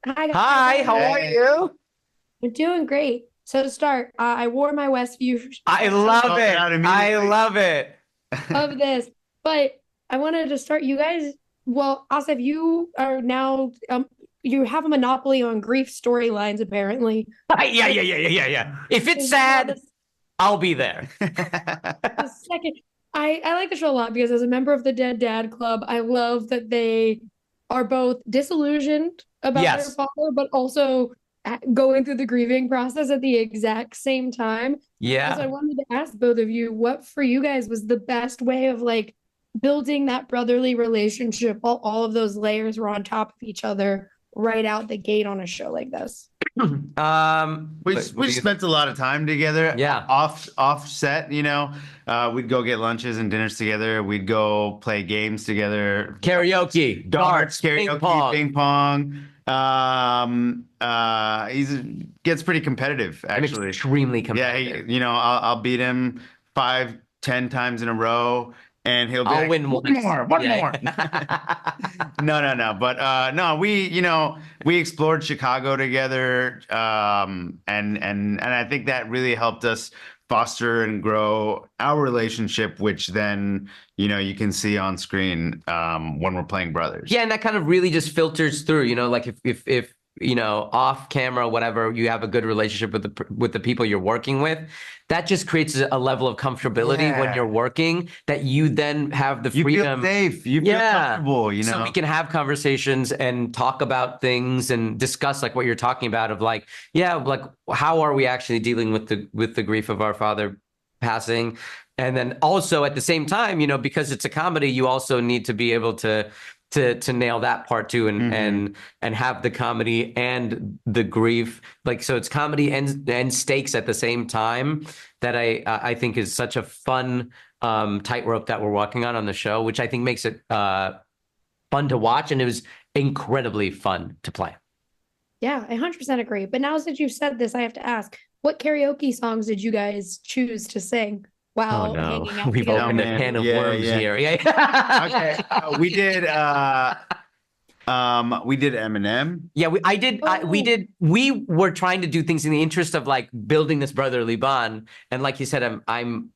Hi guys, how Hi, are how you? are you? I'm doing great. So to start, I wore my Westview I shirt love Talking it. out I immediately. love it. of this, but I wanted to start. You guys, well, Asif, you are now you have a monopoly on grief storylines apparently. Yeah, So yeah, yeah, yeah, yeah, yeah. If it's this is now sad, I'll be there. the second. I like the show a lot because as a member of the Dead Dad Club, I love that they are both disillusioned about their Yes. father, but also going through the grieving process at the exact same time. And so I Yeah. wanted to ask both of you, what for you guys was the best way of like building that brotherly relationship while all of those layers were on top of each other right out the gate on a show like this? What We do you? spent a lot of time together Yeah. off set, we'd go get lunches and dinners together. We'd go play games together, Karaoke, darts, darts, ping karaoke, pong. ping pong. He's gets pretty competitive, I'm actually. extremely Yeah, competitive. I'll beat him 5, 10 times in a row, and he'll be I'll like, win one once. more, one Yeah. more. No. But no, we explored Chicago together, and I think that really helped us foster and grow our relationship, which then you can see on screen when we're playing brothers. Yeah, and that kind of really just filters through, like if off camera, whatever, you have a good relationship with the people you're working with, that just creates a level of comfortability when you're Yeah, working that you then have the you feel freedom. safe, you feel Yeah. comfortable, So we can have conversations and talk about things and discuss like what you're talking about of like, yeah, like how are we actually dealing with the grief of our father passing? And then also at the same time, because it's a comedy, you also need to be able to nail that part too, and hmm and have the comedy and the grief, like, so it's comedy and stakes at the same time. That I think is such a fun tightrope that we're walking on the show, which I think makes it fun to watch, and it was incredibly fun to play. Yeah, I 100% agree. But now that you've said this, I have to ask, what karaoke songs did you guys choose to sing Oh while no, hanging out we've Oh together? opened a man, can of yeah, worms yeah. here. Yeah. Okay, we did Eminem. Yeah, Oh, we were trying to do things in the interest of like building this brotherly bond. And like you said, I'm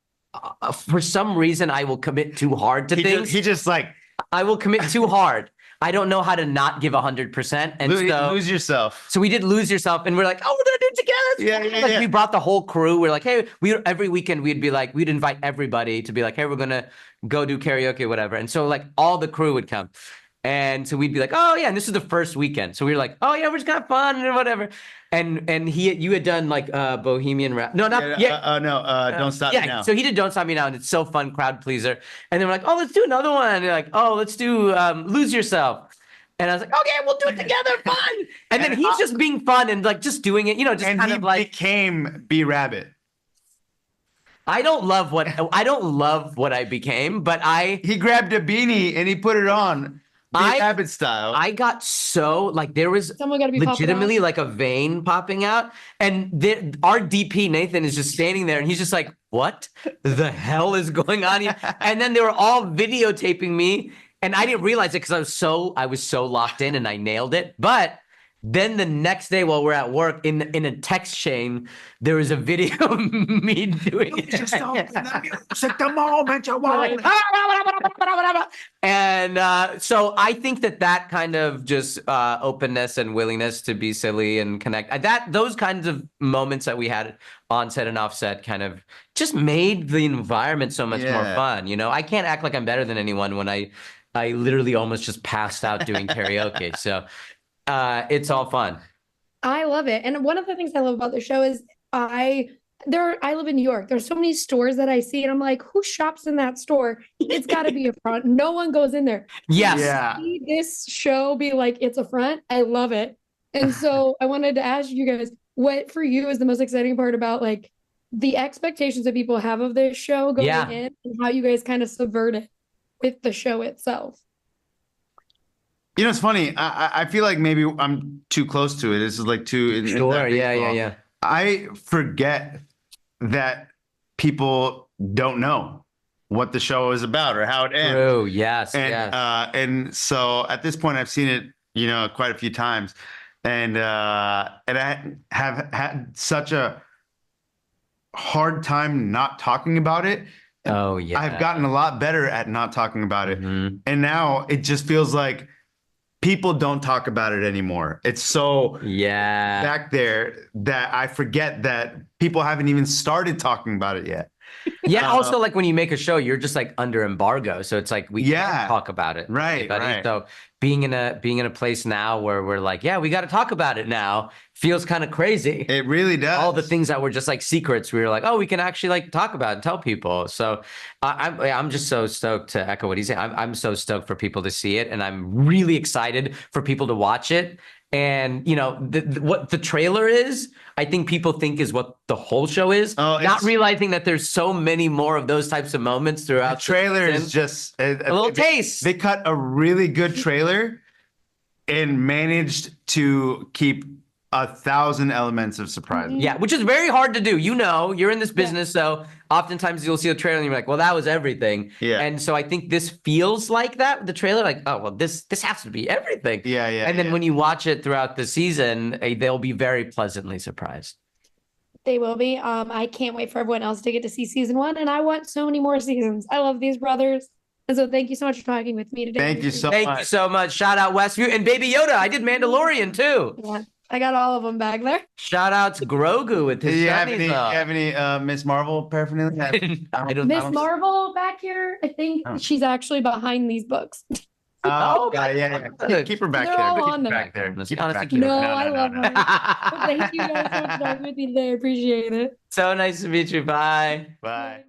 for some reason, I will commit too hard to things. He just like I will commit too hard. I don't know how to not give 100%. And lose yourself. so we did Lose Yourself, and we're like, oh, we're gonna do it together. It's Yeah, fun. yeah, Like we yeah. brought the whole crew. We're like, hey, we every weekend we'd be like, we'd invite everybody to be like, hey, we're gonna go do karaoke, whatever. And so like all the crew would come. And so we'd be like, oh yeah, and this is the first weekend. So we were like, oh yeah, we're just kind of fun and whatever. And you had done like Bohemian Rhap. No, not Yeah, yeah. no, don't stop me Yeah, now. so he did "Don't Stop Me Now," and it's so fun, crowd pleaser. And then we're like, "Oh, let's do another one." And they're like, "Oh, let's do Lose Yourself." And I was like, "Okay, we'll do it together, fun." And then And he's just being fun and like just doing it, just kind he of like, became B Rabbit. I don't love what I became, but He grabbed a beanie and he put it on, B I Rabbit style. I got so like there was someone got to be popping out. legitimately like a vein popping out, and our DP Nathan is just standing there, and he's just like, "What the hell is going on here?" And then they were all videotaping me, and I didn't realize it because I was so locked in, and I nailed it. But then the next day, while we're at work in a text chain, there was a video of me doing it. Yourself in the music the moment you We're want like, it. and so I think that kind of just openness and willingness to be silly and connect, that those kinds of moments that we had on set and off set kind of just made the environment so much more Yeah. fun. I can't act like I'm better than anyone when I literally almost just passed out doing karaoke. So it's all fun. I love it. And one of the things I love about the show is I I live in New York. There's so many stores that I see and I'm like, who shops in that store? It's got to be a front. No one goes in there. And to Yes. Yeah. see this show be like it's a front, I love it. And so I wanted to ask you guys, what for you is the most exciting part about like the expectations that people have of this show going Yeah. in and how you guys kind of subvert it with the show itself? It's funny. I feel like maybe I'm too close to it. This is like too in Sure. that Yeah. Yeah. baseball. Yeah. I forget that people don't know what the show is about or how it ends. True. Yes. And Yes. and so at this point I've seen it, quite a few times. and I have had such a hard time not talking about it. Oh yeah. I've gotten a lot better at not talking about it. Mhm. And now it just feels like people don't talk about it anymore. It's so Yeah. back there that I forget that people haven't even started talking about it yet. Yeah. Also, like when you make a show, you're just like under embargo, so it's like we Yeah. can't talk about it, Right, buddy. right. So being in a place now where we're like, yeah, we got to talk about it now, feels kind of crazy. It really does. All the things that were just like secrets, we were like, oh, we can actually like talk about it and tell people. So I'm just so stoked to echo what he's saying. I'm so stoked for people to see it, and I'm really excited for people to watch it. And you know what the trailer is, I think people think is what the whole show is, not realizing that there's so many more of those types of moments throughout. The trailer is just a little taste. They cut a really good trailer and managed to keep 1,000 elements of surprise. Yeah, which is very hard to do. You know, you're in this business, so oftentimes you'll see a trailer and you're like, well, that was everything. Yeah. And so I think this feels like that, the trailer, like, oh, well, this has to be everything. Yeah, yeah. And then when you watch it throughout the season, they'll be very pleasantly surprised. They will be. I can't wait for everyone else to get to see season 1, and I want so many more seasons. I love these brothers. And so thank you so much for talking with me today. Thank you so much. Thank you so much. Shout out Westview and Baby Yoda. I did Mandalorian too. Yeah, I got all of them back there. Shout out to Grogu with his Do you have shinies any, up. Miss Marvel paraphernalia? I don't Miss Marvel back here, I think she's actually behind these books. Oh, yeah. Keep her back They're there. all Keep on her there. back there. Let's Keep her honestly back keep there. her No, I love her. But thank you guys so much for talking with me today. I appreciate it. So nice to meet you. Bye. Bye.